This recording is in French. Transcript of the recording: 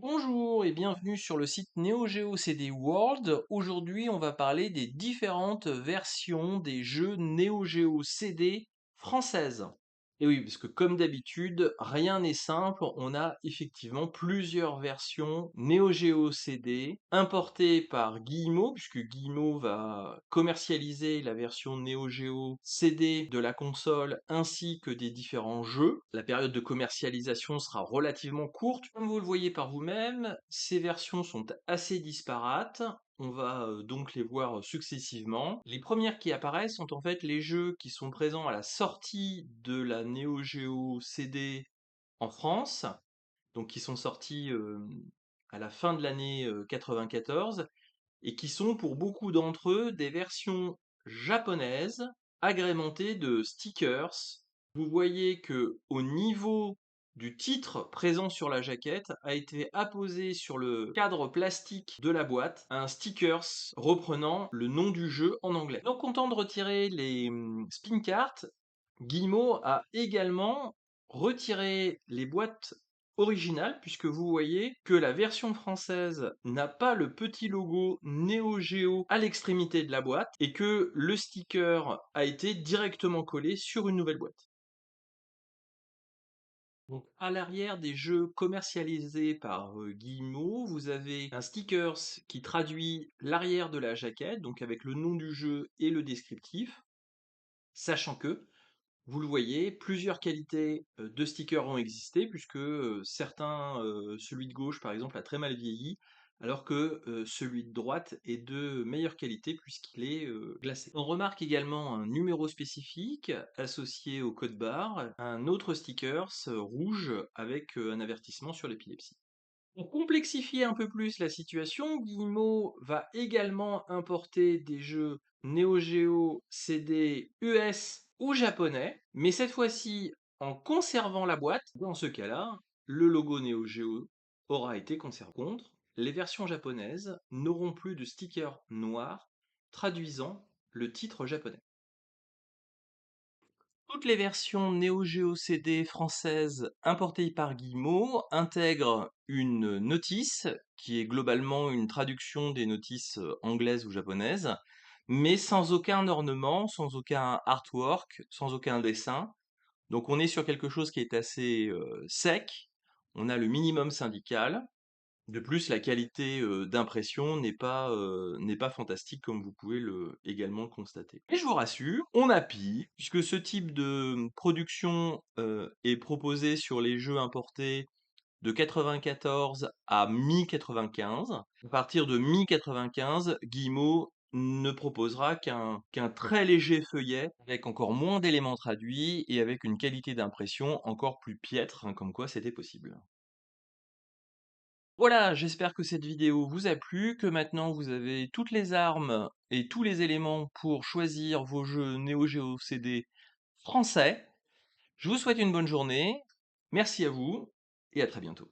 Bonjour et bienvenue sur le site Neo Geo CD World. Aujourd'hui, on va parler des différentes versions des jeux Neo Geo CD françaises. Et oui, parce que comme d'habitude, rien n'est simple. On a effectivement plusieurs versions Neo Geo CD importées par Guillemot, puisque Guillemot va commercialiser la version Neo Geo CD de la console ainsi que des différents jeux. La période de commercialisation sera relativement courte. Comme vous le voyez par vous-même, ces versions sont assez disparates. On va donc les voir successivement. Les premières qui apparaissent sont en fait les jeux qui sont présents à la sortie de la Neo Geo CD en France, donc qui sont sortis à la fin de l'année 94, et qui sont pour beaucoup d'entre eux des versions japonaises agrémentées de stickers. Vous voyez que au niveau du titre présent sur la jaquette a été apposé sur le cadre plastique de la boîte un stickers reprenant le nom du jeu en anglais. Donc content de retirer les spin cards, Guillemot a également retiré les boîtes originales, puisque vous voyez que la version française n'a pas le petit logo Neo Geo à l'extrémité de la boîte et que le sticker a été directement collé sur une nouvelle boîte. Donc à l'arrière des jeux commercialisés par Guillemot, vous avez un stickers qui traduit l'arrière de la jaquette, donc avec le nom du jeu et le descriptif, sachant que vous le voyez, plusieurs qualités de stickers ont existé, puisque certains, celui de gauche par exemple, a très mal vieilli, alors que celui de droite est de meilleure qualité puisqu'il est glacé. On remarque également un numéro spécifique associé au code barre, un autre stickers rouge avec un avertissement sur l'épilepsie. Pour complexifier un peu plus la situation, Guillemot va également importer des jeux Neo Geo CD US ou japonais, mais cette fois-ci en conservant la boîte. Dans ce cas-là, le logo Neo Geo aura été conservé. Par contre, les versions japonaises n'auront plus de sticker noir traduisant le titre japonais. Toutes les versions Neo Geo CD françaises importées par Guillemot intègrent une notice qui est globalement une traduction des notices anglaises ou japonaises, mais sans aucun ornement, sans aucun artwork, sans aucun dessin. Donc on est sur quelque chose qui est assez sec. On a le minimum syndical. De plus, la qualité d'impression n'est pas fantastique comme vous pouvez également le constater. Et je vous rassure, on a pire, puisque ce type de production est proposé sur les jeux importés de 94 à mi-95. À partir de mi-95, Guillemot ne proposera qu'un très léger feuillet, avec encore moins d'éléments traduits et avec une qualité d'impression encore plus piètre, hein, comme quoi c'était possible. Voilà, j'espère que cette vidéo vous a plu, que maintenant vous avez toutes les armes et tous les éléments pour choisir vos jeux Neo Geo CD français. Je vous souhaite une bonne journée, merci à vous et à très bientôt.